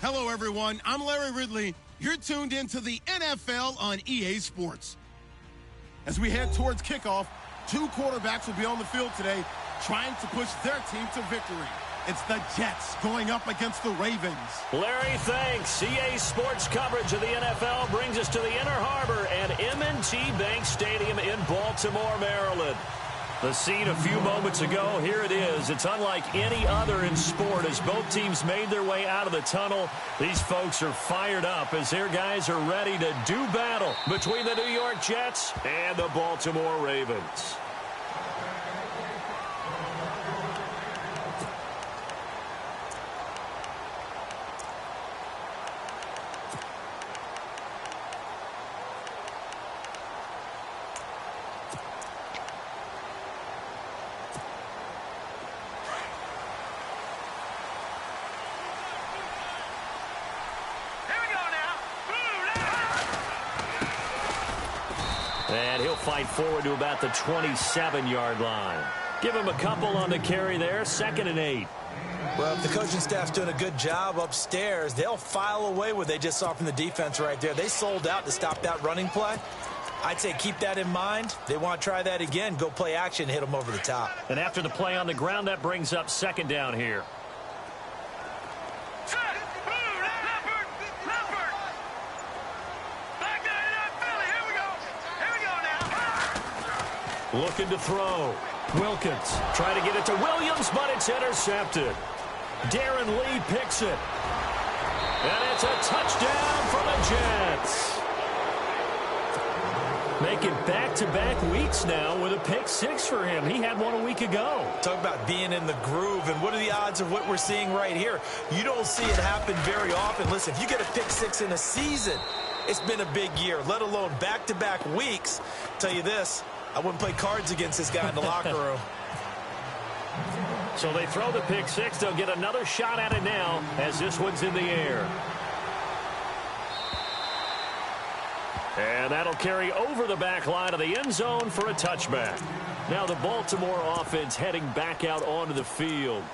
Hello, everyone. I'm Larry Ridley. You're tuned into the NFL on EA Sports. As we head towards kickoff, two quarterbacks will be on the field today trying to push their team to victory. It's the Jets going up against the Ravens. Larry, thanks. EA Sports coverage of the NFL brings us to the Inner Harbor and M&T Bank Stadium in Baltimore, Maryland. The scene a few moments ago, here it is. It's unlike any other in sport as both teams made their way out of the tunnel. These folks are fired up as their guys are ready to do battle between the New York Jets and the Baltimore Ravens. And he'll fight forward to about the 27-yard line. Give him a couple on the carry there, 2nd and 8. Well, if the coaching staff's doing a good job upstairs, they'll file away what they just saw from the defense right there. They sold out to stop that running play. I'd say keep that in mind. They want to try that again. Go play action, hit them over the top. And after the play on the ground, that brings up 2nd down here. Looking to throw. Wilkins trying to get it to Williams, but it's intercepted. Darren Lee picks it. And it's a touchdown for the Jets. Making back-to-back weeks now with a pick 6 for him. He had one a week ago. Talk about being in the groove, and what are the odds of what we're seeing right here? You don't see it happen very often. Listen, if you get a pick 6 in a season, it's been a big year, let alone back-to-back weeks. Tell you this, I wouldn't play cards against this guy in the locker room. So they throw the pick 6. They'll get another shot at it now as this one's in the air. And that'll carry over the back line of the end zone for a touchback. Now the Baltimore offense heading back out onto the field.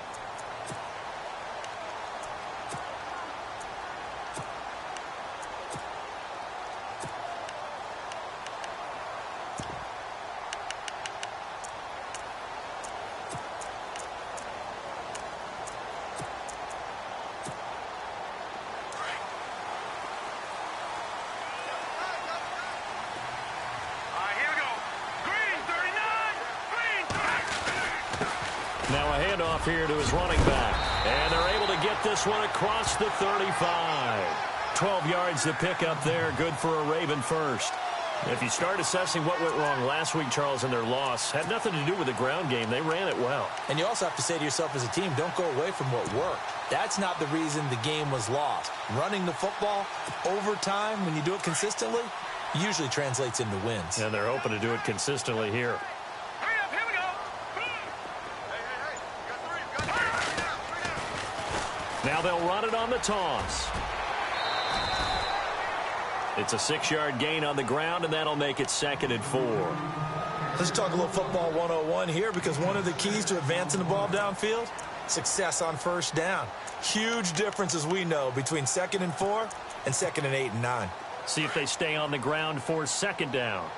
Now a handoff here to his running back. And they're able to get this one across the 35. 12 yards to pick up there. Good for a Raven first. If you start assessing what went wrong last week, Charles, in their loss, had nothing to do with the ground game. They ran it well. And you also have to say to yourself as a team, don't go away from what worked. That's not the reason the game was lost. Running the football over time, when you do it consistently, usually translates into wins. And they're hoping to do it consistently here. Now they'll run it on the toss. It's a 6-yard gain on the ground, and that'll make it 2nd and 4. Let's talk a little football 101 here, because one of the keys to advancing the ball downfield, success on first down. Huge difference, as we know, between 2nd and 4 and 2nd and 8 and 9. See if they stay on the ground for 2nd down.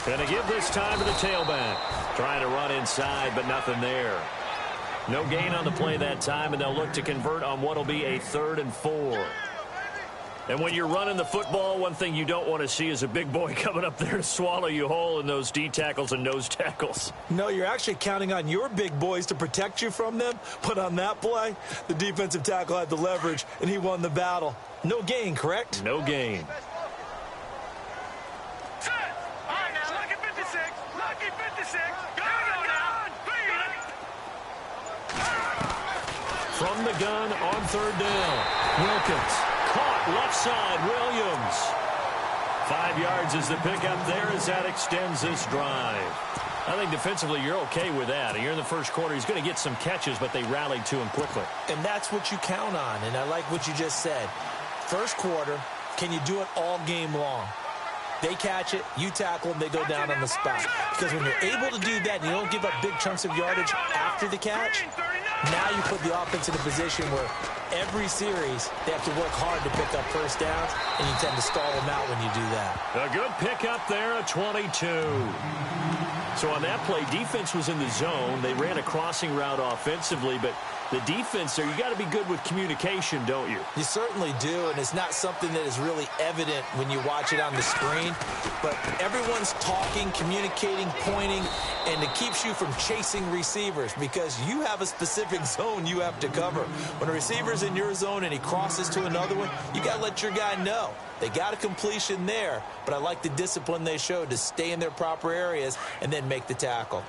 Going to give this time to the tailback. Trying to run inside, but nothing there. No gain on the play that time, and they'll look to convert on what will be a 3rd and 4. And when you're running the football, one thing you don't want to see is a big boy coming up there to swallow you whole in those D tackles and nose tackles. No, you're actually counting on your big boys to protect you from them. But on that play, the defensive tackle had the leverage, and he won the battle. No gain, correct? No gain. From the gun on 3rd down. Wilkins caught left side. Williams. 5 yards is the pickup there as that extends this drive. I think defensively you're okay with that. You're in the first quarter. He's going to get some catches, but they rallied to him quickly. And that's what you count on. And I like what you just said. First quarter, Can you do it all game long? They catch it, you tackle them, they go down on the spot. Because when you're able to do that and you don't give up big chunks of yardage after the catch, now you put the offense in a position where every series they have to work hard to pick up first downs, and you tend to stall them out when you do that. A good pickup there at 22. So on that play, defense was in the zone. They ran a crossing route offensively, but the defense there, you got to be good with communication, don't you? You certainly do, and it's not something that is really evident when you watch it on the screen. But everyone's talking, communicating, pointing, and it keeps you from chasing receivers because you have a specific zone you have to cover. When a receiver's in your zone and he crosses to another one, you got to let your guy know. They got a completion there, but I like the discipline they showed to stay in their proper areas and then make the tackle.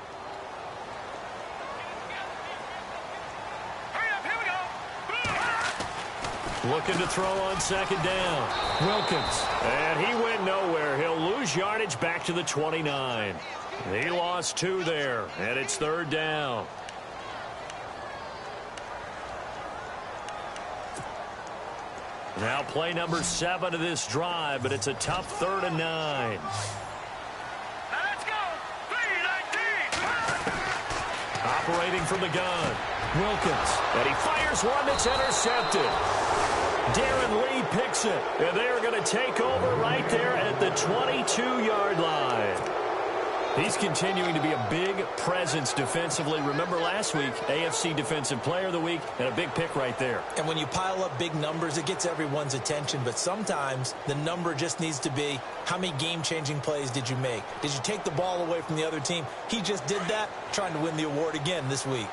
Looking to throw on second down. Wilkins. And he went nowhere. He'll lose yardage back to the 29. He lost 2 there, and it's third down. Now play number 7 of this drive, but it's a tough 3rd and 9. Let's go. 3-19. Operating from the gun. Wilkins. And he fires one that's intercepted. Darren Lee picks it. And they're going to take over right there at the 22-yard line. He's continuing to be a big presence defensively. Remember last week, AFC Defensive Player of the Week, and a big pick right there. And when you pile up big numbers, it gets everyone's attention. But sometimes the number just needs to be, how many game-changing plays did you make? Did you take the ball away from the other team? He just did that, trying to win the award again this week.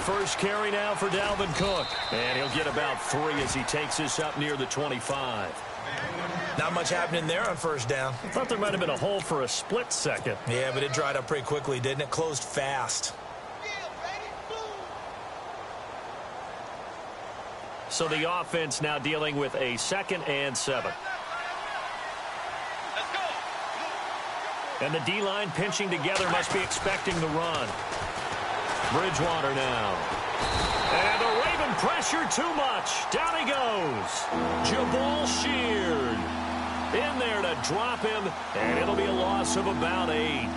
First carry now for Dalvin Cook. And he'll get about 3 as he takes this up near the 25. Not much happening there on first down. I thought there might have been a hole for a split second. Yeah, but it dried up pretty quickly, didn't it? Closed fast. So the offense now dealing with a 2nd and 7. And the D-line pinching together, must be expecting the run. Bridgewater now. And the Raven pressure too much. Down he goes. Jabal Sheard in there to drop him, and it'll be a loss of about 8.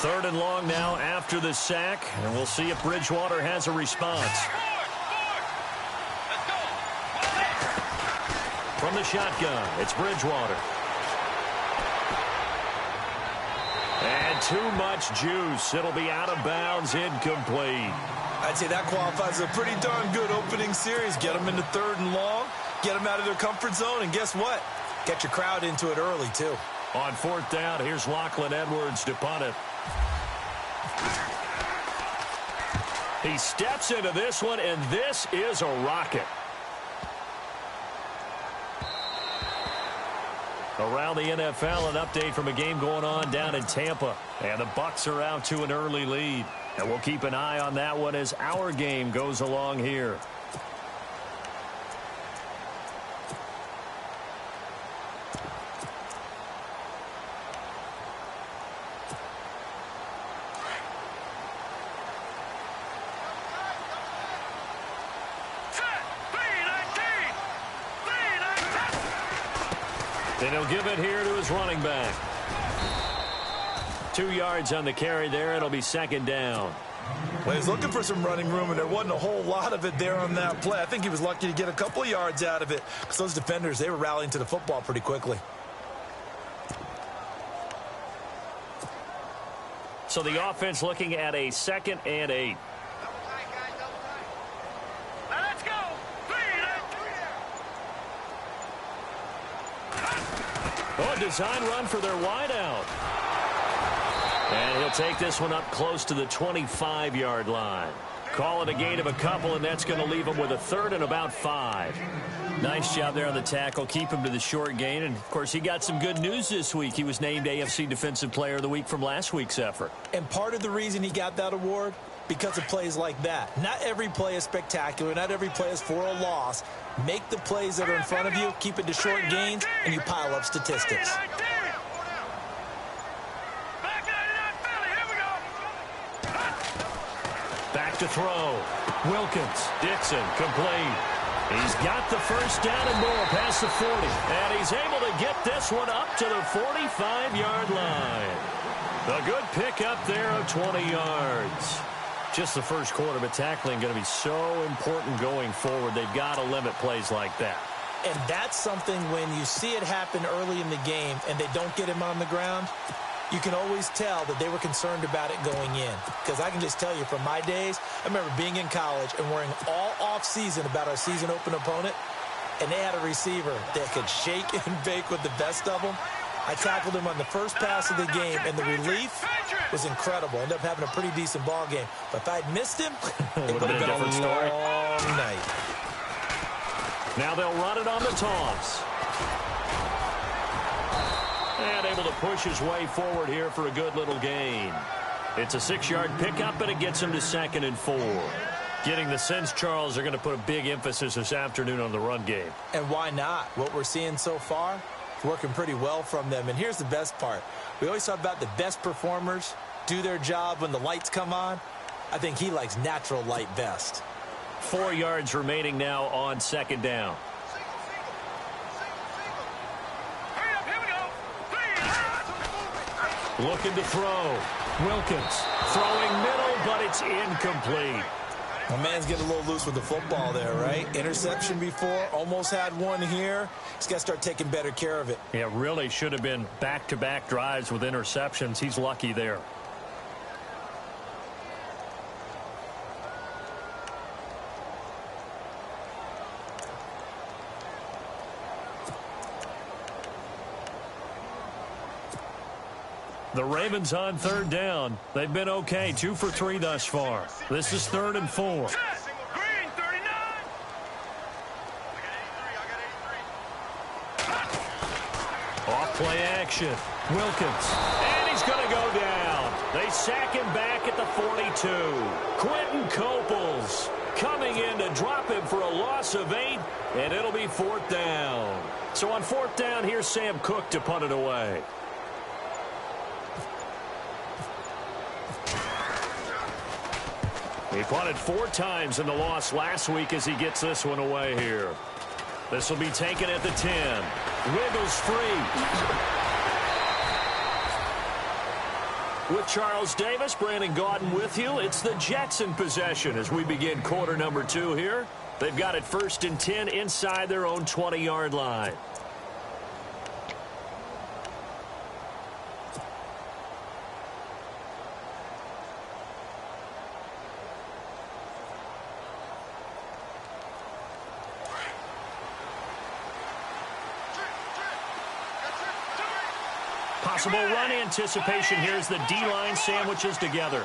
Third and long now after the sack, and we'll see if Bridgewater has a response. From the shotgun, it's Bridgewater. And too much juice. It'll be out of bounds, incomplete. I'd say that qualifies a pretty darn good opening series. Get them into 3rd and long, get them out of their comfort zone, and guess what? Get your crowd into it early, too. On 4th down, here's Lachlan Edwards to punt it. He steps into this one, and this is a rocket. Around the NFL, an update from a game going on down in Tampa. And the Bucs are out to an early lead. And we'll keep an eye on that one as our game goes along here. And he'll give it here to his running back. 2 yards on the carry there. It'll be 2nd down. Well, he's looking for some running room, and there wasn't a whole lot of it there on that play. I think he was lucky to get a couple of yards out of it because those defenders, they were rallying to the football pretty quickly. So the offense looking at a 2nd and 8. Let's go. 3. Oh, a design run for their wideout. And he'll take this one up close to the 25-yard line. Call it a gain of a couple, and that's going to leave him with a third and about 5. Nice job there on the tackle. Keep him to the short gain. And, of course, he got some good news this week. He was named AFC Defensive Player of the Week from last week's effort. And part of the reason he got that award, because of plays like that. Not every play is spectacular. Not every play is for a loss. Make the plays that are in front of you, keep it to short gains, and you pile up statistics. Back to throw. Wilkins. Dixon. Complete. He's got the first down and more past the 40. And he's able to get this one up to the 45-yard line. A good pickup there of 20 yards. Just the first quarter, but tackling going to be so important going forward. They've got to limit plays like that. And that's something when you see it happen early in the game and they don't get him on the ground, you can always tell that they were concerned about it going in. Because I can just tell you from my days, I remember being in college and worrying all off-season about our season open opponent, and they had a receiver that could shake and bake with the best of them. I tackled him on the first pass of the game, and the relief was incredible. Ended up having a pretty decent ball game. But if I'd missed him, it would have been a different story. Long night. Now they'll run it on the toss. And able to push his way forward here for a good little gain. It's a 6-yard pickup, and it gets him to 2nd and 4. Getting the sense, Charles, they're going to put a big emphasis this afternoon on the run game. And why not? What we're seeing so far, working pretty well from them. And here's the best part. We always talk about the best performers do their job when the lights come on. I think he likes natural light best. 4 yards remaining now on 2nd down. Looking to throw. Wilkins throwing middle, but it's incomplete. My man's getting a little loose with the football there, right? Interception before, almost had one here. He's got to start taking better care of it. Yeah, really should have been back-to-back drives with interceptions. He's lucky there. The Ravens on 3rd down. They've been okay, 2 for 3 thus far. This is 3rd and 4. Off play action. Wilkins. And he's going to go down. They sack him back at the 42. Quentin Coples coming in to drop him for a loss of 8, and it'll be 4th down. So on 4th down, here's Sam Cook to punt it away. He punted 4 times in the loss last week as he gets this one away here. This will be taken at the 10. Wiggles free. With Charles Davis, Brandon Gaudin with you. It's the Jets in possession as we begin quarter number 2 here. They've got it 1st and 10 inside their own 20-yard line. Possible run anticipation here as the D-line sandwiches together.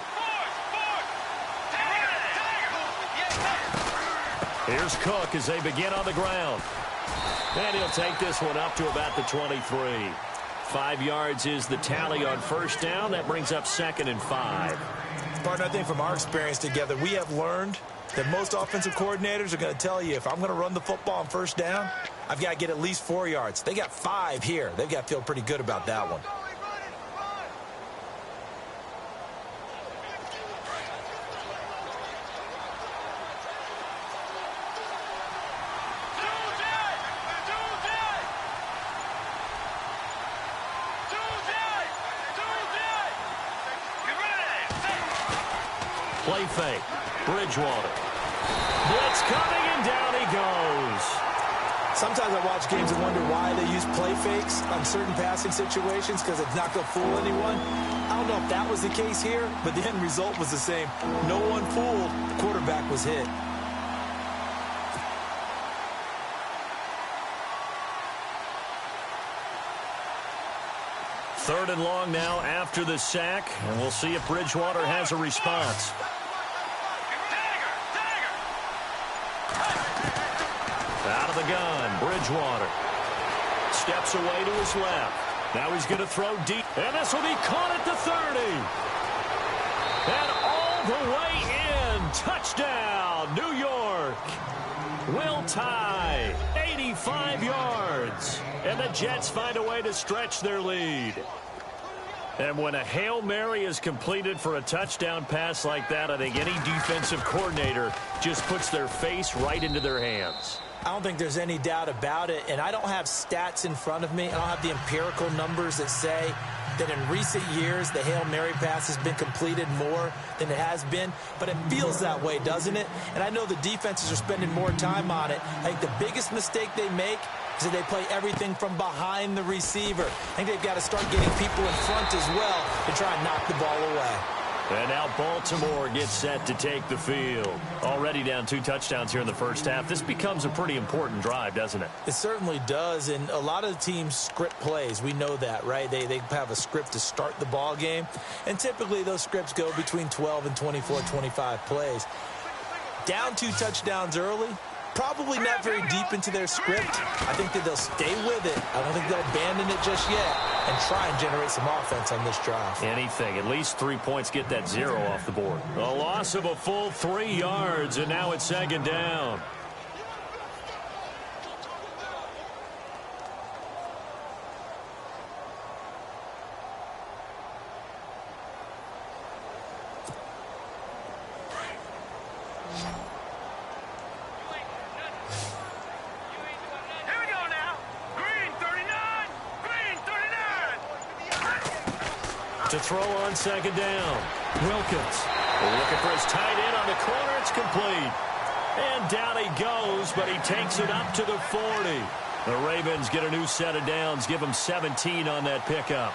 Here's Cook as they begin on the ground. And he'll take this one up to about the 23. 5 yards is the tally on 1st down. That brings up 2nd and 5. Partner, I think from our experience together, we have learned that most offensive coordinators are going to tell you, if I'm going to run the football on 1st down, I've got to get at least 4 yards. They got 5 here. They've got to feel pretty good about that one. Play fake. Bridgewater. Blitz coming, and down he goes. Sometimes I watch games and wonder why they use play fakes on certain passing situations, because it's not going to fool anyone. I don't know if that was the case here, but the end result was the same. No one fooled. The quarterback was hit. Third and long now after the sack, and we'll see if Bridgewater has a response. the gun. Bridgewater steps away to his left. Now he's going to throw deep. And this will be caught at the 30. And all the way in. Touchdown, New York. Will tie. 85 yards. And the Jets find a way to stretch their lead. And when a Hail Mary is completed for a touchdown pass like that, I think any defensive coordinator just puts their face right into their hands. I don't think there's any doubt about it, and I don't have stats in front of me. I don't have the empirical numbers that say that in recent years the Hail Mary pass has been completed more than it has been, but it feels that way, doesn't it? And I know the defenses are spending more time on it. I think the biggest mistake they make is that they play everything from behind the receiver. I think they've got to start getting people in front as well to try and knock the ball away. And now Baltimore gets set to take the field. Already down 2 touchdowns here in the first half. This becomes a pretty important drive, doesn't it? It certainly does, and a lot of the teams script plays. We know that, right? They have a script to start the ball game, and typically those scripts go between 12 and 24, 25 plays. Down 2 touchdowns early, probably not very deep into their script. I think that they'll stay with it. I don't think they'll abandon it just yet and try and generate some offense on this drive. Anything. At least 3 points, get that 0 off the board. A loss of a full 3 yards, and now it's second down. To throw on second down. Wilkins looking for his tight end on the corner. It's complete. And down he goes, but he takes it up to the 40. The Ravens get a new set of downs. Give them 17 on that pickup.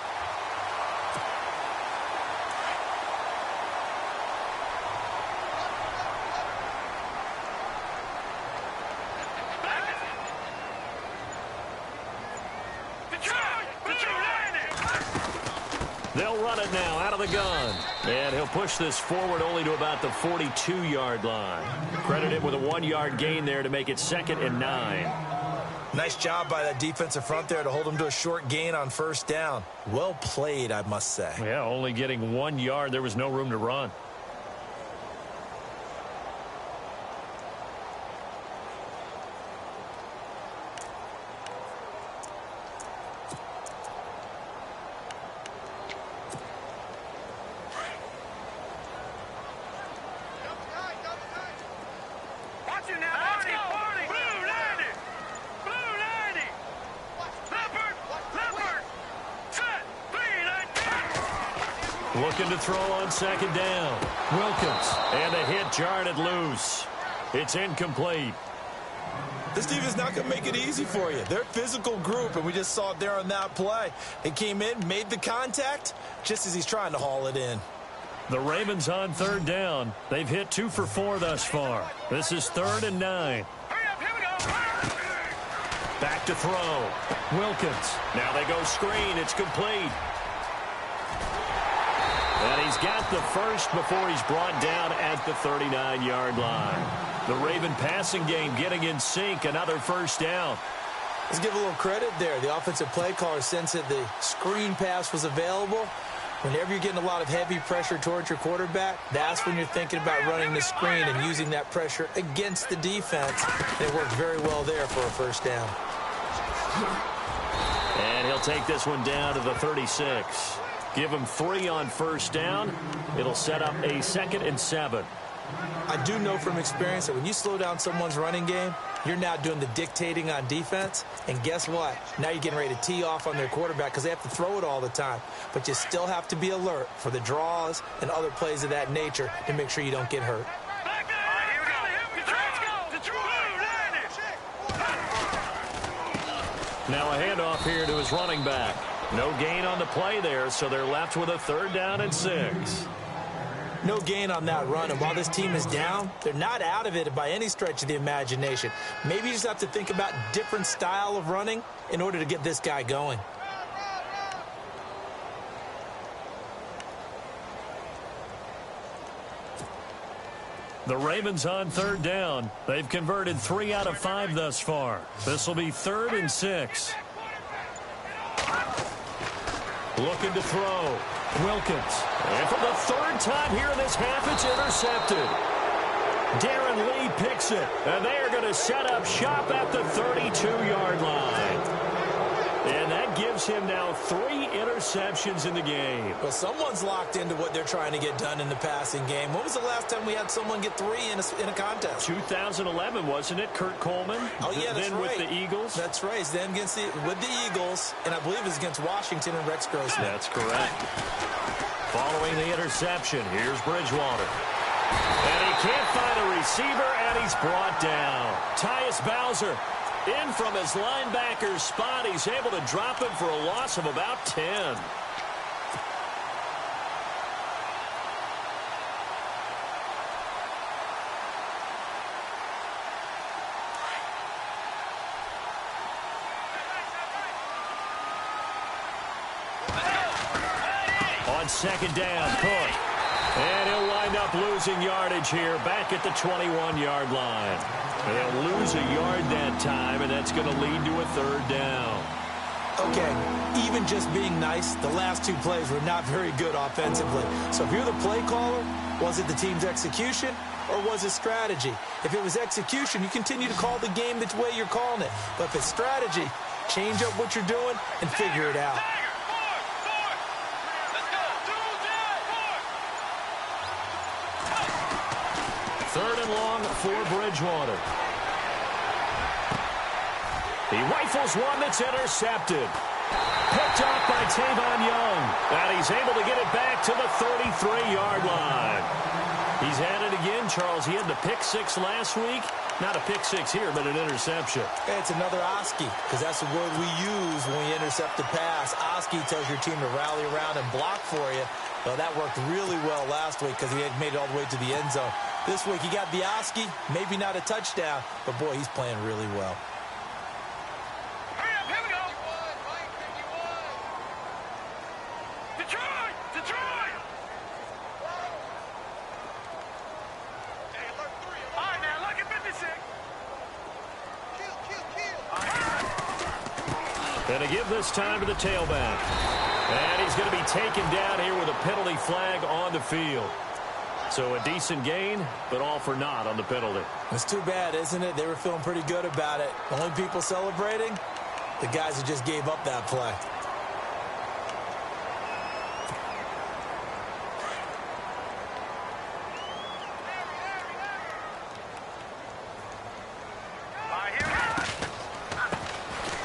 They'll run it now out of the gun. And he'll push this forward only to about the 42-yard line. Credit him with a 1-yard gain there to make it 2nd and 9. Nice job by that defensive front there to hold him to a short gain on first down. Well played, I must say. Yeah, only getting 1 yard. There was no room to run. Looking to throw on second down. Wilkins. And a hit jarred it loose. It's incomplete. This defense is not going to make it easy for you. They're a physical group, and we just saw it there on that play. They came in, made the contact, just as he's trying to haul it in. The Ravens on third down. They've hit 2 for 4 thus far. This is 3rd and 9. Back to throw. Wilkins. Now they go screen. It's complete. And he's got the first before he's brought down at the 39-yard line. The Raven passing game getting in sync. Another first down. Let's give a little credit there. The offensive play caller sensed that the screen pass was available. Whenever you're getting a lot of heavy pressure towards your quarterback, that's when you're thinking about running the screen and using that pressure against the defense. And it worked very well there for a first down. And he'll take this one down to the 36. Give him 3 on first down. It'll set up a 2nd and 7. I do know from experience that when you slow down someone's running game, you're now doing the dictating on defense. And guess what? Now you're getting ready to tee off on their quarterback because they have to throw it all the time. But you still have to be alert for the draws and other plays of that nature to make sure you don't get hurt. Now a handoff here to his running back. No gain on the play there, so they're left with a 3rd down and 6. No gain on that run, and while this team is down, they're not out of it by any stretch of the imagination. Maybe you just have to think about different style of running in order to get this guy going. The Ravens on third down. They've converted 3 out of 5 thus far. This will be 3rd and 6. Looking to throw. Wilkins. And for the 3rd time here in this half, it's intercepted. Darren Lee picks it. And they are going to set up shop at the 32-yard line. And that gives him now 3 interceptions in the game. Well, someone's locked into what they're trying to get done in the passing game. When was the last time we had someone get 3 in a contest? 2011, wasn't it? Kurt Coleman? Oh, yeah, that's then right. with the Eagles? That's right. Then with the Eagles, and I believe it was against Washington and Rex Grossman. That's correct. Following the interception, here's Bridgewater. And he can't find a receiver, and he's brought down. Tyus Bowser in from his linebacker's spot. He's able to drop him for a loss of about 10. On 2nd down, Cook. And he'll wind up losing yardage here back at the 21-yard line. They'll lose a yard that time, and that's going to lead to a 3rd down. Okay, even just being nice, the last 2 plays were not very good offensively. So if you're the play caller, was it the team's execution or was it strategy? If it was execution, you continue to call the game the way you're calling it. But if it's strategy, change up what you're doing and figure it out. Third and long for Bridgewater. He rifles one that's intercepted. Picked off by Tavon Young. And he's able to get it back to the 33-yard line. He's had it again, Charles. He had the pick 6 last week. Not a pick 6 here, but an interception. It's another Oski, because that's the word we use when we intercept a pass. Oski tells your team to rally around and block for you. Well, that worked really well last week because he had made it all the way to the end zone. This week he got the Oski, maybe not a touchdown, but boy, he's playing really well. Hurry up, here we go. Detroit! Detroit! All right, now, look at 56. And to give this time to the tailback. And he's going to be taken down here with a penalty flag on the field. So a decent gain, but all for naught on the penalty. It's too bad, isn't it? They were feeling pretty good about it. The only people celebrating, the guys who just gave up that play.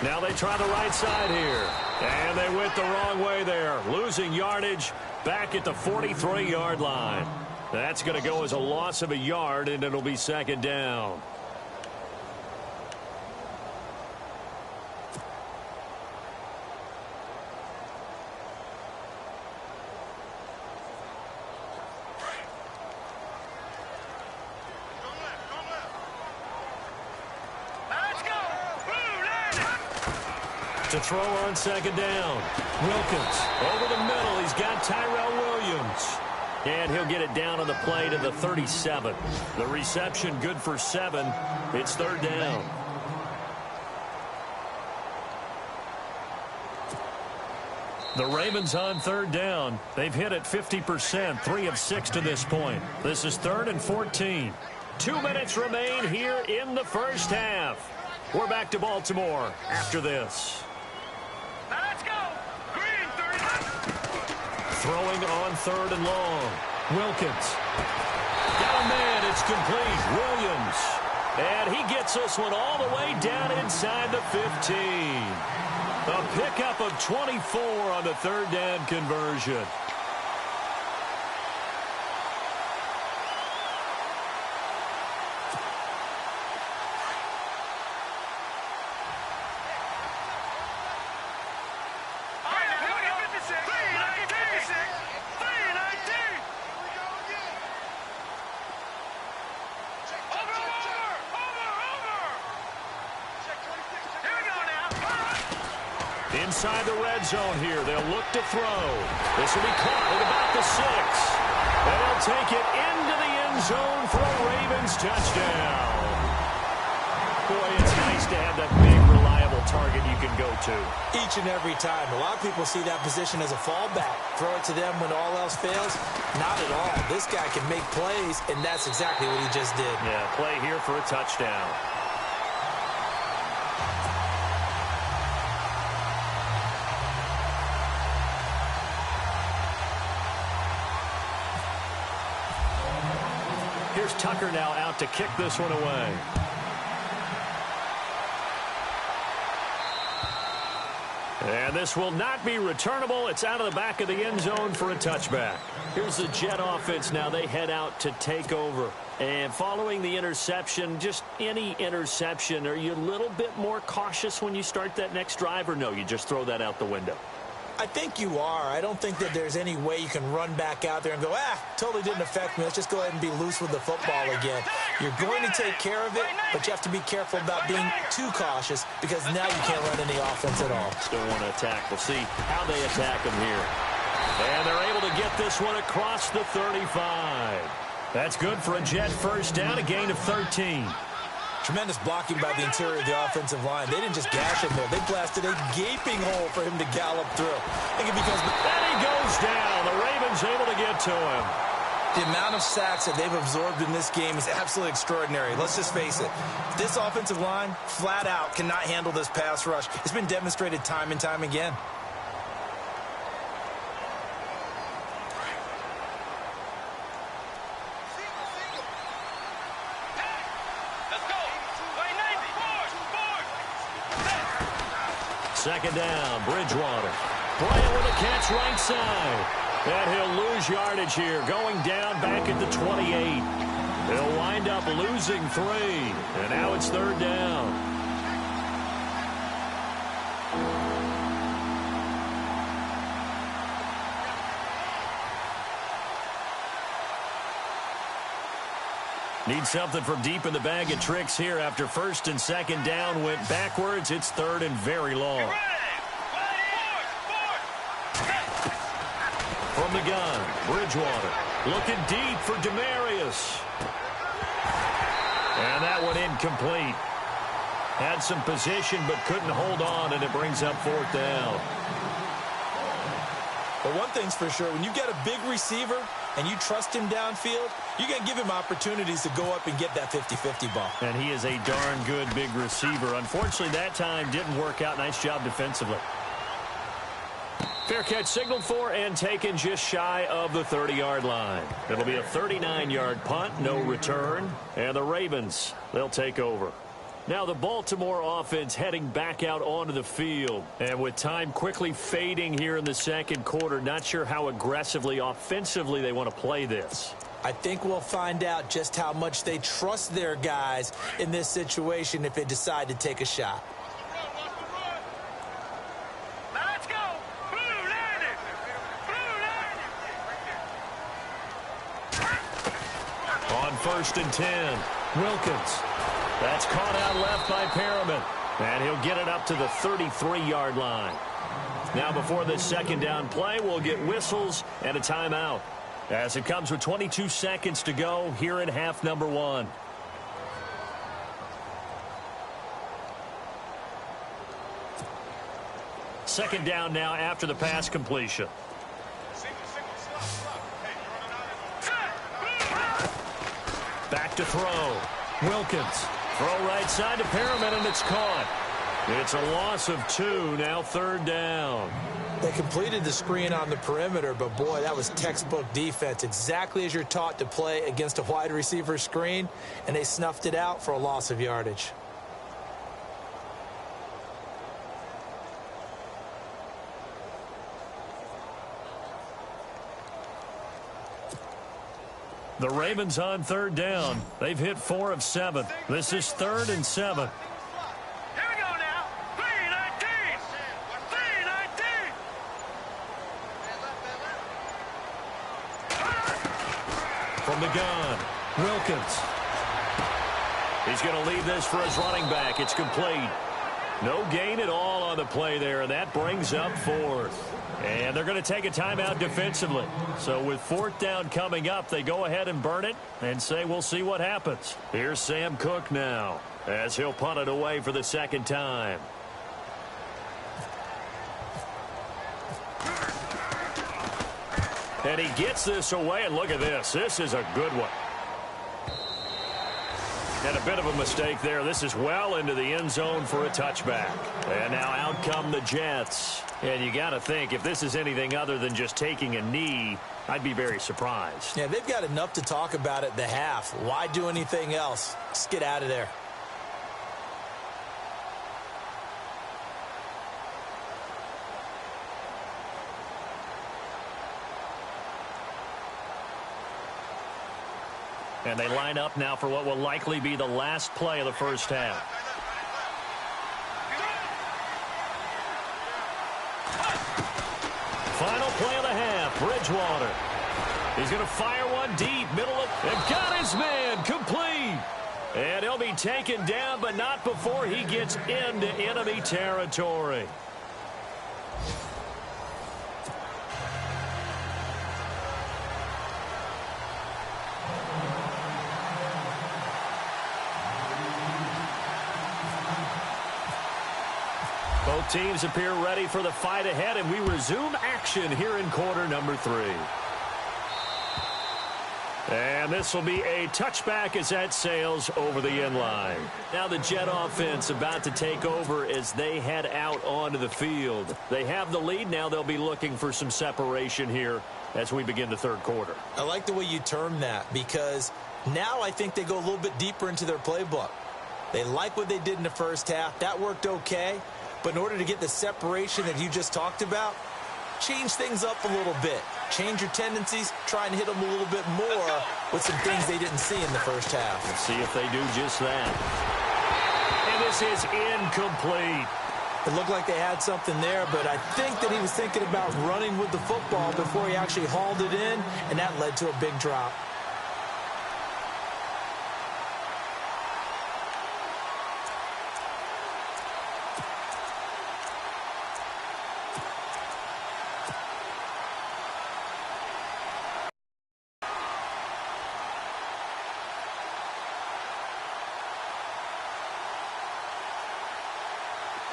Now they try the right side here. And they went the wrong way there. Losing yardage back at the 43-yard line. That's going to go as a loss of a yard, and it'll be 2nd down. To throw on 2nd down. Wilkins over the middle. He's got Tyrell Williams. And he'll get it down on the play to the 37. The reception good for 7. It's 3rd down. The Ravens on 3rd down. They've hit it 50%, 3 of 6 to this point. This is 3rd and 14. 2 minutes remain here in the first half. We're back to Baltimore after this. Now let's go. Green, 30. Throwing on 3rd and long. Wilkins. Got a man. It's complete. Williams. And he gets this one all the way down inside the 15. A pickup of 24 on the 3rd down conversion. Inside the red zone here. They'll look to throw. This will be caught at about the 6. And they'll take it into the end zone for a Ravens touchdown. Boy, it's nice to have that big, reliable target you can go to. Each and every time. A lot of people see that position as a fallback. Throw it to them when all else fails. Not at all. This guy can make plays, and that's exactly what he just did. Yeah, play here for a touchdown. Here's Tucker now out to kick this one away. And this will not be returnable. It's out of the back of the end zone for a touchback. Here's the Jet offense now. They head out to take over. And following the interception, just any interception, are you a little bit more cautious when you start that next drive, or no, you just throw that out the window? I think you are. I don't think that there's any way you can run back out there and go, totally didn't affect me. Let's just go ahead and be loose with the football again. You're going to take care of it, but you have to be careful about being too cautious because now you can't run any offense at all. Still want to attack. We'll see how they attack them here. And they're able to get this one across the 35. That's good for a Jet first down, a gain of 13. Tremendous blocking by the interior of the offensive line. They didn't just gash him there. They blasted a gaping hole for him to gallop through. I think it becomes... And he goes down. The Ravens able to get to him. The amount of sacks that they've absorbed in this game is absolutely extraordinary. Let's just face it. This offensive line, flat out, cannot handle this pass rush. It's been demonstrated time and time again. Second down, Bridgewater. Bryant with a catch right side. And he'll lose yardage here, going down back at the 28. He'll wind up losing 3. And now it's third down. Need something from deep in the bag of tricks here after first and second down went backwards. It's third and very long. From the gun, Bridgewater looking deep for Demarius. And that one incomplete. Had some position but couldn't hold on, and it brings up fourth down. But one thing's for sure, when you get a big receiver and you trust him downfield, you're going to give him opportunities to go up and get that 50-50 ball. And he is a darn good big receiver. Unfortunately, that time didn't work out. Nice job defensively. Fair catch signaled for and taken just shy of the 30-yard line. It'll be a 39-yard punt, no return. And the Ravens, they'll take over. Now the Baltimore offense heading back out onto the field. And with time quickly fading here in the second quarter, not sure how aggressively, offensively they want to play this. I think we'll find out just how much they trust their guys in this situation if they decide to take a shot. Now let's go. Blue landed. On first and 10, Wilkins. That's caught out left by Perriman. And he'll get it up to the 33-yard line. Now before this second down play, we'll get whistles and a timeout. As it comes with 22 seconds to go here in half number 1. Second down now after the pass completion. Back to throw. Wilkins. Throw right side to Perriman, and it's caught. It's a loss of 2, now third down. They completed the screen on the perimeter, but boy, that was textbook defense. Exactly as you're taught to play against a wide receiver screen, and they snuffed it out for a loss of yardage. The Ravens on third down. They've hit 4 of 7. This is 3rd and 7. Here we go now. 3-19. 3-19. From the gun, Wilkins. He's going to leave this for his running back. It's complete. No gain at all on the play there, and that brings up fourth. And they're going to take a timeout defensively. So with fourth down coming up, they go ahead and burn it and say we'll see what happens. Here's Sam Cook now as he'll punt it away for the second time. And he gets this away, and look at this. This is a good one. And a bit of a mistake there. This is well into the end zone for a touchback. And now out come the Jets. And you got to think, if this is anything other than just taking a knee, I'd be very surprised. Yeah, they've got enough to talk about at the half. Why do anything else? Just get out of there. And they line up now for what will likely be the last play of the first half. Final play of the half, Bridgewater. He's going to fire one deep, middle of, and got his man, complete. And he'll be taken down, but not before he gets into enemy territory. Both teams appear ready for the fight ahead, and we resume action here in quarter number 3. And this will be a touchback as that sails over the end line. Now the Jet offense about to take over as they head out onto the field. They have the lead. Now they'll be looking for some separation here as we begin the third quarter. I like the way you term that, because now I think they go a little bit deeper into their playbook. They like what they did in the first half. That worked okay. But in order to get the separation that you just talked about, change things up a little bit. Change your tendencies. Try and hit them a little bit more with some things they didn't see in the first half. Let's see if they do just that. And this is incomplete. It looked like they had something there, but I think that he was thinking about running with the football before he actually hauled it in, and that led to a big drop.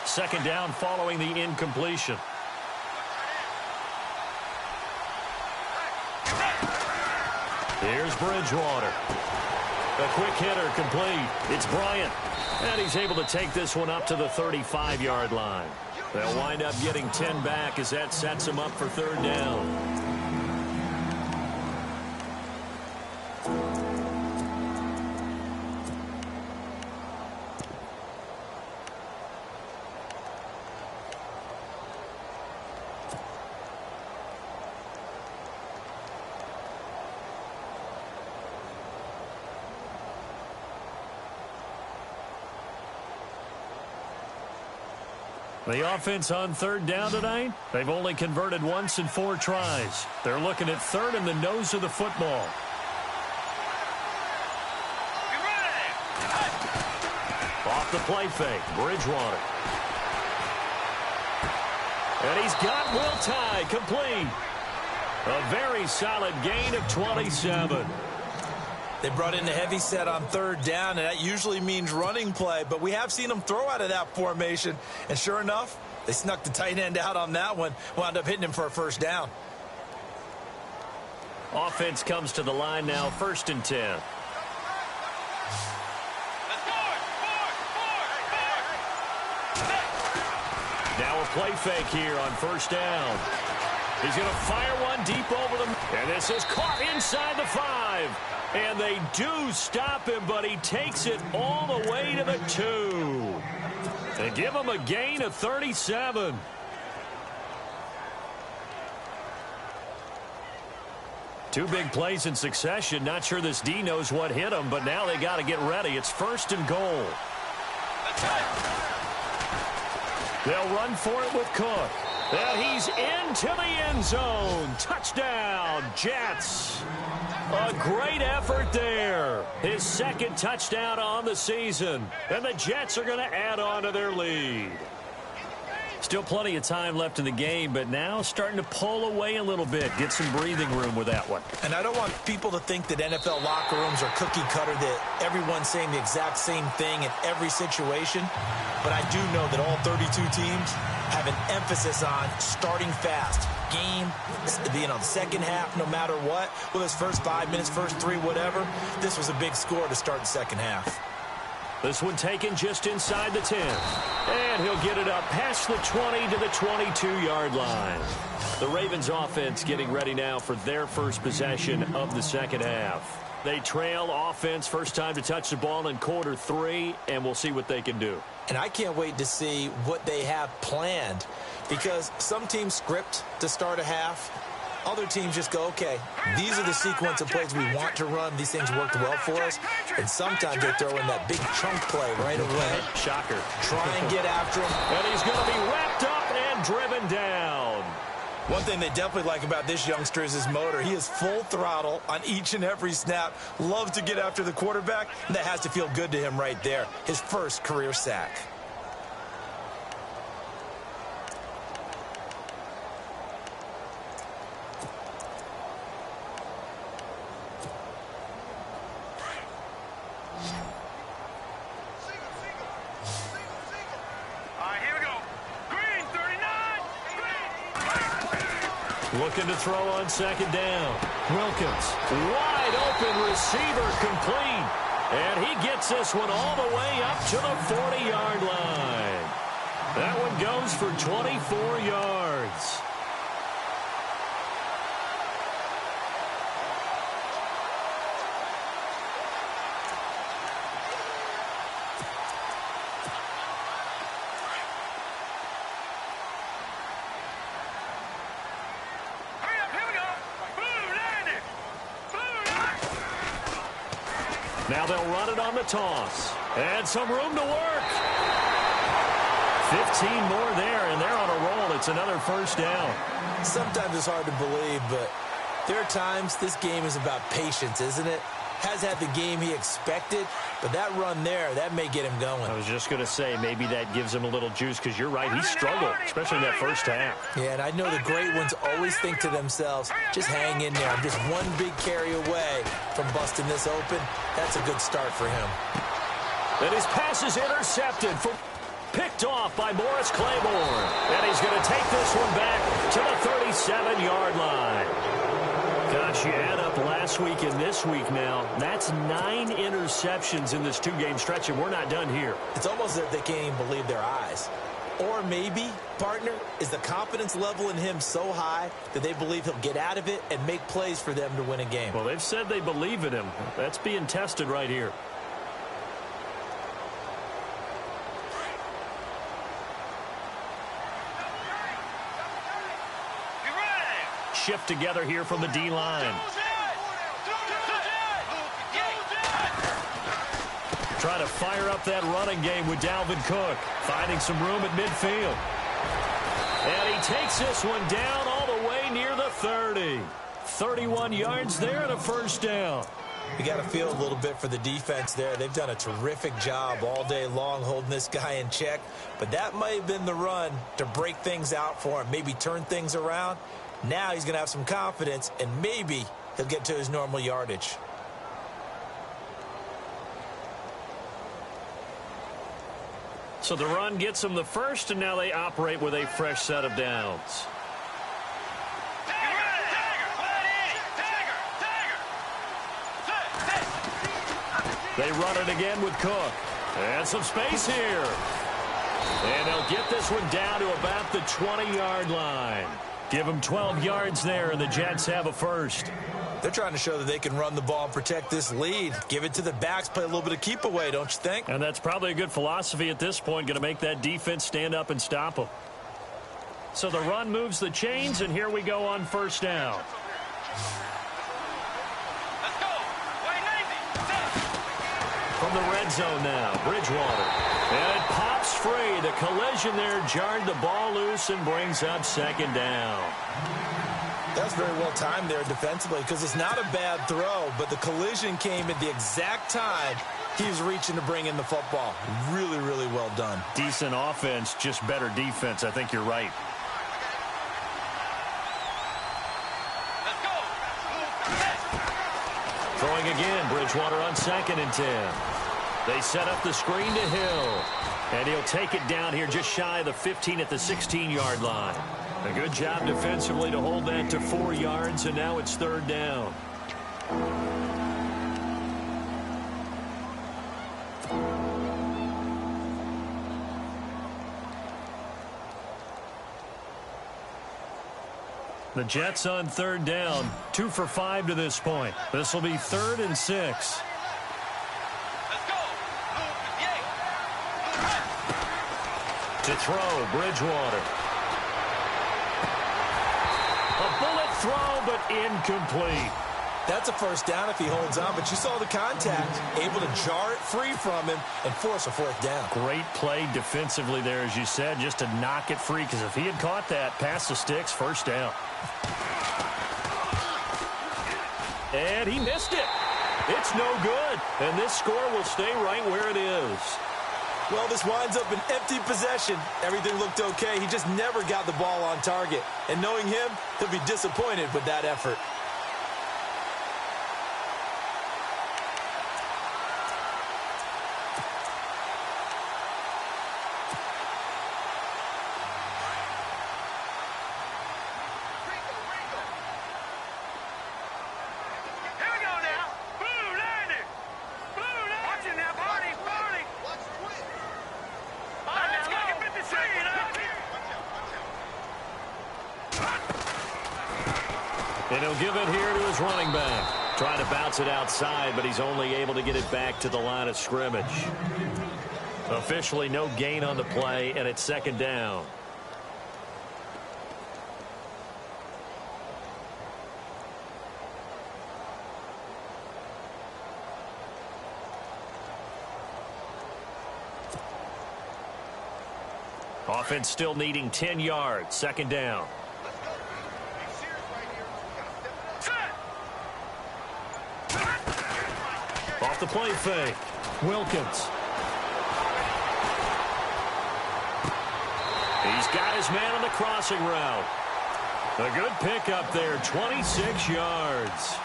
Second down following the incompletion. Here's Bridgewater. A quick hitter complete. It's Bryant. And he's able to take this one up to the 35-yard line. They'll wind up getting 10 back as that sets them up for third down. The offense on third down tonight, they've only converted once in 4 tries. They're looking at third in the nose of the football. Off the play fake, Bridgewater. And he's got Will Tye complete. A very solid gain of 27. They brought in the heavy set on third down, and that usually means running play, but we have seen them throw out of that formation, and sure enough, they snuck the tight end out on that one, wound up hitting him for a first down. Offense comes to the line now, 1st and 10. Now a play fake here on first down. He's going to fire one deep over them, and this is caught inside the 5. And they do stop him, but he takes it all the way to the 2. And give him a gain of 37. Two big plays in succession. Not sure this D knows what hit him, but now they got to get ready. It's 1st and goal. They'll run for it with Cook. And he's into the end zone. Touchdown, Jets. A great effort there. His second touchdown on the season. And the Jets are going to add on to their lead. Still plenty of time left in the game, but now starting to pull away a little bit. Get some breathing room with that one. And I don't want people to think that NFL locker rooms are cookie cutter, that everyone's saying the exact same thing in every situation. But I do know that all 32 teams have an emphasis on starting fast. Game, the second half, no matter what. Whether it's first 5 minutes, first 3, whatever. This was a big score to start the second half. This one taken just inside the 10. And he'll get it up past the 20 to the 22-yard line. The Ravens offense getting ready now for their first possession of the second half. They trail offense, first time to touch the ball in quarter 3, and we'll see what they can do. And I can't wait to see what they have planned, because some teams script to start a half. Other teams just go, okay, these are the sequence of plays we want to run. These things worked well for us. And sometimes they throw in that big chunk play right away. Shocker. Try and get after him. And he's going to be wrapped up and driven down. One thing they definitely like about this youngster is his motor. He is full throttle on each and every snap. Loves to get after the quarterback. And that has to feel good to him right there. His first career sack. Looking to throw on second down. Wilkins, wide open receiver, complete. And he gets this one all the way up to the 40-yard line. That one goes for 24 yards. Now they'll run it on the toss. And some room to work. 15 more there, and they're on a roll. It's another first down. Sometimes it's hard to believe, but there are times this game is about patience, isn't it? Has had the game he expected, but that run there, that may get him going. I was just going to say, maybe that gives him a little juice, because you're right, he struggled, especially in that first half. Yeah, and I know the great ones always think to themselves, just hang in there. I'm just one big carry away from busting this open. That's a good start for him. And his pass is intercepted, picked off by Morris Claiborne. And he's going to take this one back to the 37-yard line. Gosh, you add up last week and this week now. That's 9 interceptions in this 2-game stretch, and we're not done here. It's almost as if they can't even believe their eyes. Or maybe, partner, is the confidence level in him so high that they believe he'll get out of it and make plays for them to win a game. Well, they've said they believe in him. That's being tested right here. Shift together here from the D-line. Try to fire up that running game with Dalvin Cook. Finding some room at midfield. And he takes this one down all the way near the 30. 31 yards there and a first down. You got to feel a little bit for the defense there. They've done a terrific job all day long holding this guy in check. But that might have been the run to break things out for him, maybe turn things around. Now he's going to have some confidence, and maybe he'll get to his normal yardage. So the run gets him the first, and now they operate with a fresh set of downs. They run it again with Cook. And some space here. And they'll get this one down to about the 20-yard line. Give them 12 yards there, and the Jets have a first. They're trying to show that they can run the ball and protect this lead. Give it to the backs, play a little bit of keep away, don't you think? And that's probably a good philosophy at this point, going to make that defense stand up and stop them. So the run moves the chains, and here we go on first down. From the red zone now, Bridgewater. And it pops free. The collision there jarred the ball loose and brings up second down. That's very well timed there defensively because it's not a bad throw, but the collision came at the exact time he was reaching to bring in the football. Really, really well done. Decent offense, just better defense. I think you're right. Let's go. Throwing again, Bridgewater on 2nd and 10. They set up the screen to Hill. And he'll take it down here just shy of the 15 at the 16-yard line. A good job defensively to hold that to 4 yards, and now it's 3rd down. The Jets on 3rd down, 2 for 5 to this point. This will be 3rd and 6. Let's go. To throw, Bridgewater. A bullet throw, but incomplete. That's a first down if he holds on, but you saw the contact, able to jar it free from him and force a 4th down. Great play defensively there, as you said, just to knock it free, because if he had caught that, past the sticks, 1st down. And he missed it. It's no good, and this score will stay right where it is. Well, this winds up an empty possession. Everything looked okay. He just never got the ball on target. And knowing him, he'll be disappointed with that effort. Here we go now. Blue landing. Blue landing. Watching now, Barney. All right, let's go. 53. And he'll give it here to his running back. Trying to bounce it outside, but he's only able to get it back to the line of scrimmage. Officially no gain on the play, and it's 2nd down. Offense still needing 10 yards. 2nd down. Off the play fake. Wilkins. He's got his man on the crossing route. A good pickup there, 26 yards.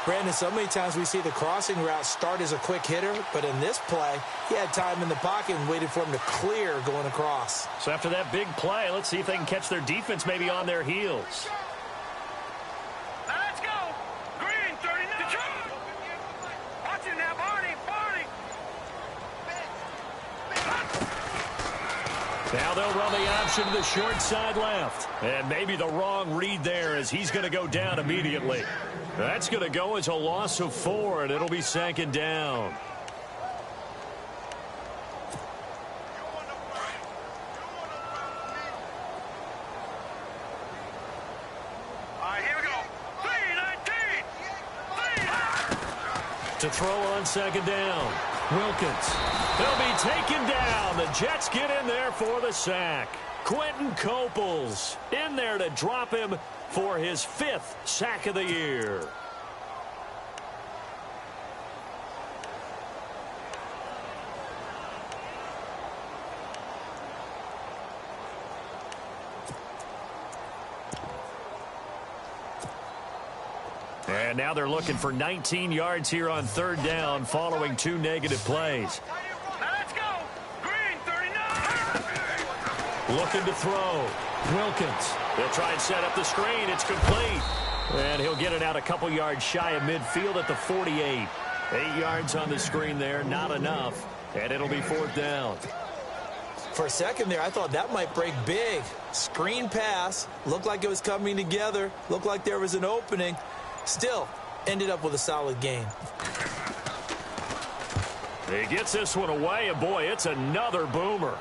Brandon, so many times we see the crossing route start as a quick hitter, but in this play, he had time in the pocket and waited for him to clear going across. So after that big play, let's see if they can catch their defense maybe on their heels. Let's go. Green 39. Watching now, Barney. Now they'll run the option to the short side left. And maybe the wrong read there as he's going to go down immediately. That's going to go as a loss of 4, and it'll be 2nd down. All right, here we go. 3-19. To throw on 2nd down. Wilkins. They'll be taken down. The Jets get in there for the sack. Quentin Coples in there to drop him for his 5th sack of the year. And now they're looking for 19 yards here on 3rd down following 2 negative plays. Let's go. Green 39. Looking to throw. Wilkins. They'll try and set up the screen. It's complete. And he'll get it out a couple yards shy of midfield at the 48. 8 yards on the screen there, not enough. And it'll be 4th down. For a second there, I thought that might break big. Screen pass. Looked like it was coming together. Looked like there was an opening. Still, ended up with a solid gain. He gets this one away, and boy, it's another boomer.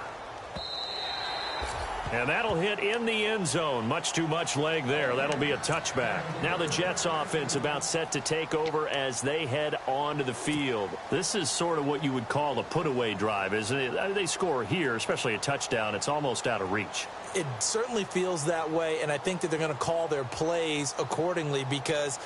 And that'll hit in the end zone. Much too much leg there. That'll be a touchback. Now the Jets offense about set to take over as they head onto the field. This is sort of what you would call a put-away drive, isn't it? They score here, especially a touchdown. It's almost out of reach. It certainly feels that way, and I think that they're going to call their plays accordingly, because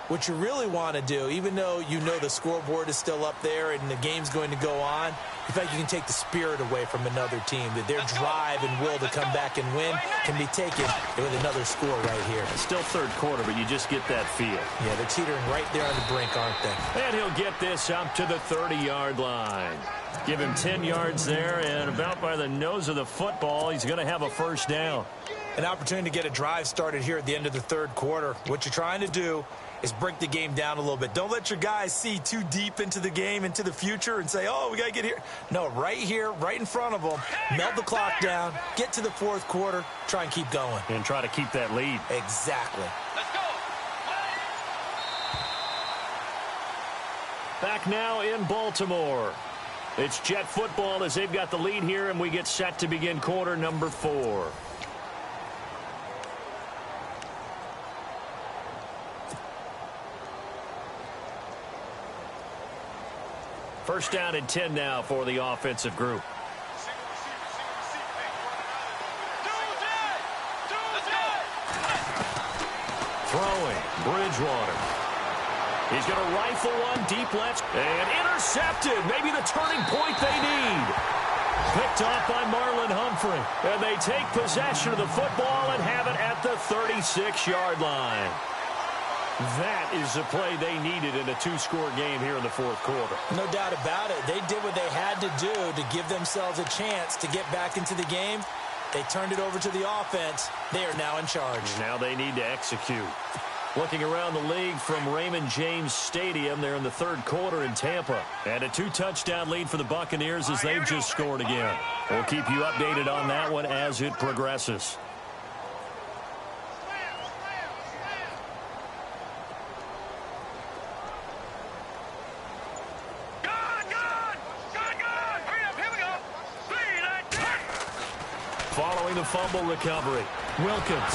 what you really want to do, even though you know the scoreboard is still up there and the game's going to go on, in fact, you can take the spirit away from another team, that their drive and will to come back and win can be taken with another score right here. It's still third quarter, but you just get that feel. Yeah, they're teetering right there on the brink, aren't they? And he'll get this up to the 30-yard line. Give him 10 yards there, and about by the nose of the football, he's going to have a first down. An opportunity to get a drive started here at the end of the third quarter. What you're trying to do is break the game down a little bit. Don't let your guys see too deep into the game, into the future, and say, oh, we got to get here. No, right here, right in front of them, melt the clock down, get to the fourth quarter, try and keep going. And try to keep that lead. Exactly. Let's go. Back now in Baltimore. It's Jet football as they've got the lead here, and we get set to begin quarter number 4. First down and 10 now for the offensive group. Throwing, Bridgewater. He's going to rifle one deep left and intercepted. Maybe the turning point they need. Picked off by Marlon Humphrey. And they take possession of the football and have it at the 36-yard line. That is the play they needed in a 2-score game here in the fourth quarter. No doubt about it. They did what they had to do to give themselves a chance to get back into the game. They turned it over to the offense. They are now in charge. Now they need to execute. Looking around the league from Raymond James Stadium, they're in the third quarter in Tampa. And a 2-touchdown lead for the Buccaneers as they've just scored again. We'll keep you updated on that one as it progresses. Following the fumble recovery, Wilkins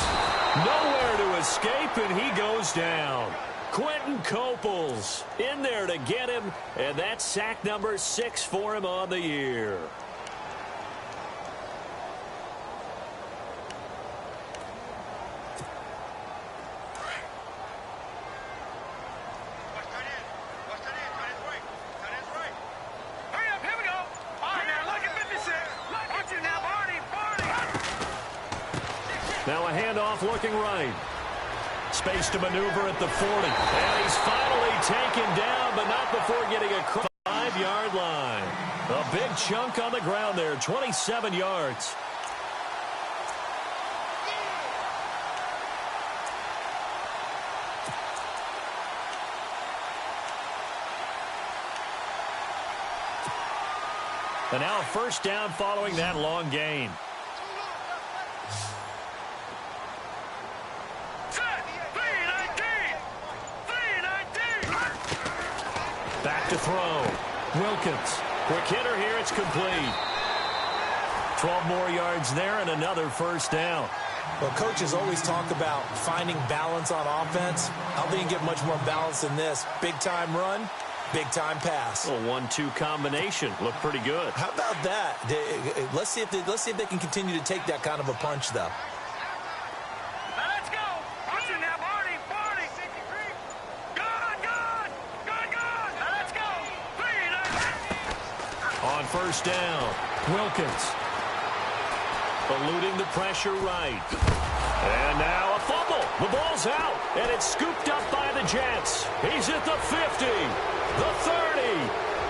nowhere to escape, and he goes down. Quentin Coples in there to get him, and that's sack number 6 for him on the year. Now a handoff looking right. Space to maneuver at the 40. And he's finally taken down, but not before getting across the 5-yard line. A big chunk on the ground there, 27 yards. And now a first down following that long gain. Back to throw. Wilkins. Quick hitter here. It's complete. 12 more yards there and another first down. Well, coaches always talk about finding balance on offense. I don't think you can get much more balance than this. Big-time run, big-time pass. A 1-2 combination. Looked pretty good. How about that? Let's see if they can continue to take that kind of a punch, though. On first down, Wilkins eluding the pressure right. And now a fumble. The ball's out, and it's scooped up by the Jets. He's at the 50, the 30,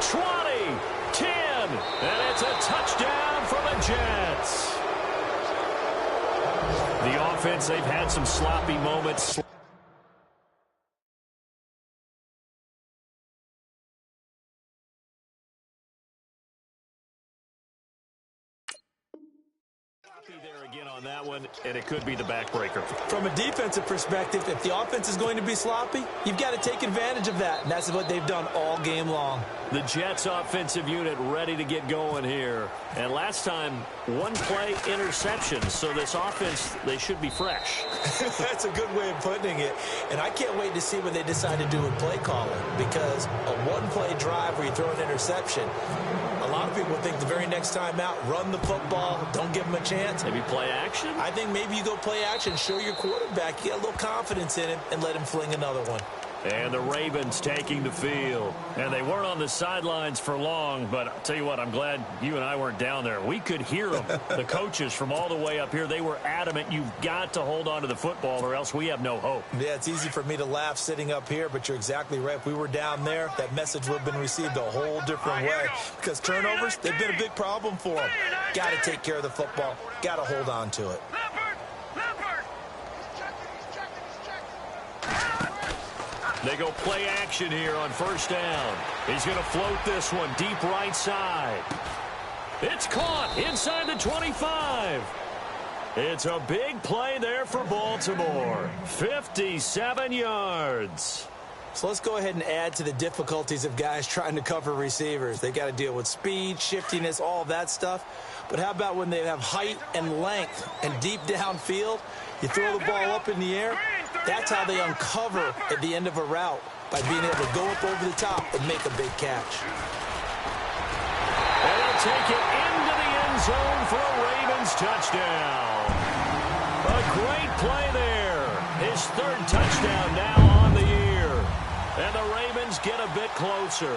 20, 10, and it's a touchdown for the Jets. The offense, they've had some sloppy moments. There again on that one, and it could be the backbreaker. From a defensive perspective, if the offense is going to be sloppy, you've got to take advantage of that, and that's what they've done all game long. The Jets offensive unit ready to get going here. And last time, one-play interception, so this offense, they should be fresh. That's a good way of putting it. And I can't wait to see what they decide to do with play calling, because a one-play drive where you throw an interception, a lot of people think the very next time out, run the football, don't give them a chance. Maybe play action? I think maybe you go play action, show your quarterback, get a little confidence in him, and let him fling another one. And the Ravens taking the field. And they weren't on the sidelines for long, but I'll tell you what, I'm glad you and I weren't down there. We could hear them. The coaches from all the way up here, they were adamant, you've got to hold on to the football or else we have no hope. Yeah, it's easy for me to laugh sitting up here, but you're exactly right. If we were down there, that message would have been received a whole different way. Because turnovers, they've been a big problem for them. Got to take care of the football. Got to hold on to it. They go play action here on first down. He's going to float this one deep right side. It's caught inside the 25. It's a big play there for Baltimore. 57 yards. So let's go ahead and add to the difficulties of guys trying to cover receivers. They got to deal with speed, shiftiness, all of that stuff. But how about when they have height and length and deep downfield? You throw the ball up in the air. That's how they uncover at the end of a route, by being able to go up over the top and make a big catch. And they'll take it into the end zone for a Ravens touchdown. A great play there. His third touchdown now on the year. And the Ravens get a bit closer.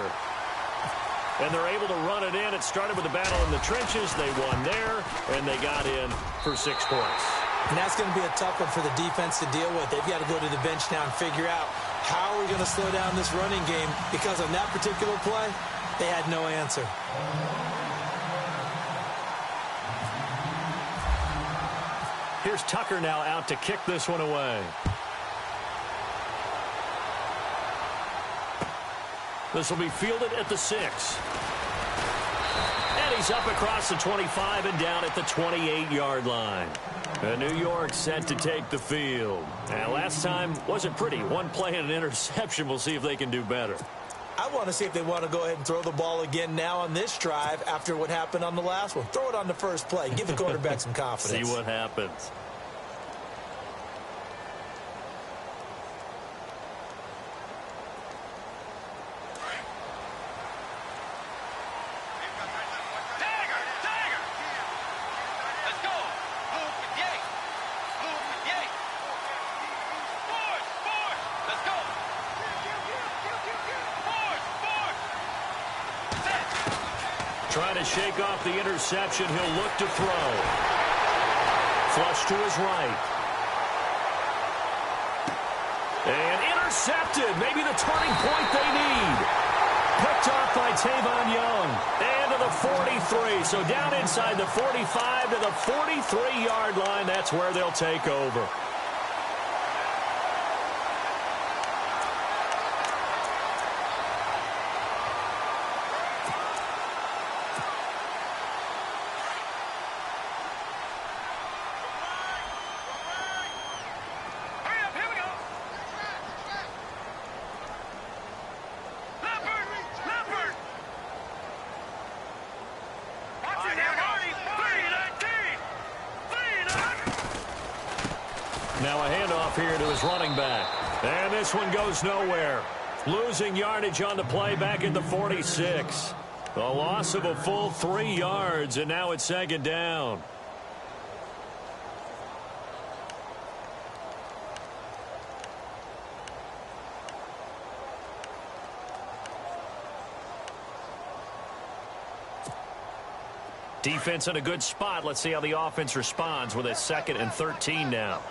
And they're able to run it in. It started with a battle in the trenches. They won there, and they got in for 6 points. And that's going to be a tough one for the defense to deal with. They've got to go to the bench now and figure out how are we going to slow down this running game, because on that particular play, they had no answer. Here's Tucker now out to kick this one away. This will be fielded at the 6. And he's up across the 25 and down at the 28-yard line. And New York set to take the field. And last time wasn't pretty. One play and an interception. We'll see if they can do better. I want to see if they want to go ahead and throw the ball again now on this drive after what happened on the last one. Throw it on the first play. Give the quarterback some confidence. See what happens. Trying to shake off the interception. He'll look to throw. Flush to his right. And intercepted. Maybe the turning point they need. Picked off by Tavon Young. And to the 43. So down inside the 45 to the 43-yard line. That's where they'll take over. Now a handoff here to his running back. And this one goes nowhere. Losing yardage on the play back at the 46. A loss of a full 3 yards, and now it's second down. Defense in a good spot. Let's see how the offense responds with a 2nd and 13 now.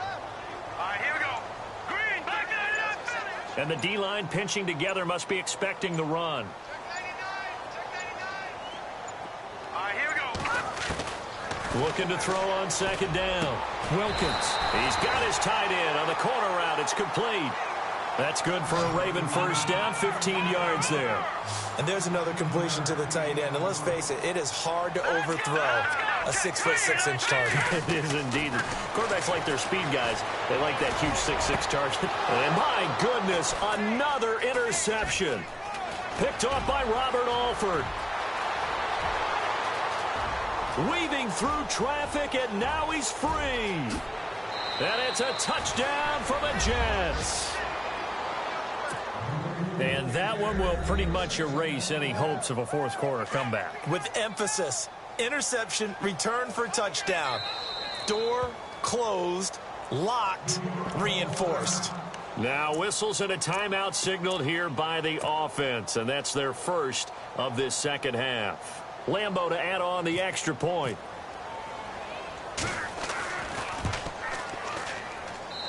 Here we go. Green, back to And the D-line pinching together, must be expecting the run. Here we go. Looking to throw on 2nd down. Wilkins. He's got his tight end on the corner route. It's complete. That's good for a Raven first down. 15 yards there. And there's another completion to the tight end. And let's face it, it is hard to overthrow a 6'6" target. It is indeed. Quarterbacks like their speed guys. They like that huge 6'6" target. And my goodness, another interception. Picked off by Robert Alford. Weaving through traffic, and now he's free. And it's a touchdown for the Jets. And that one will pretty much erase any hopes of a fourth quarter comeback. With emphasis, interception, return for touchdown. Door closed, locked, reinforced. Now whistles and a timeout signaled here by the offense, and that's their first of this second half. Lambeau to add on the extra point.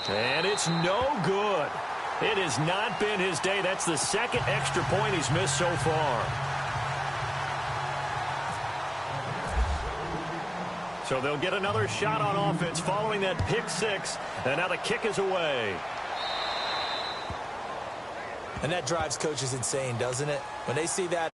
And it's no good. It has not been his day. That's the second extra point he's missed so far. So they'll get another shot on offense following that pick six. And now the kick is away. And that drives coaches insane, doesn't it? When they see that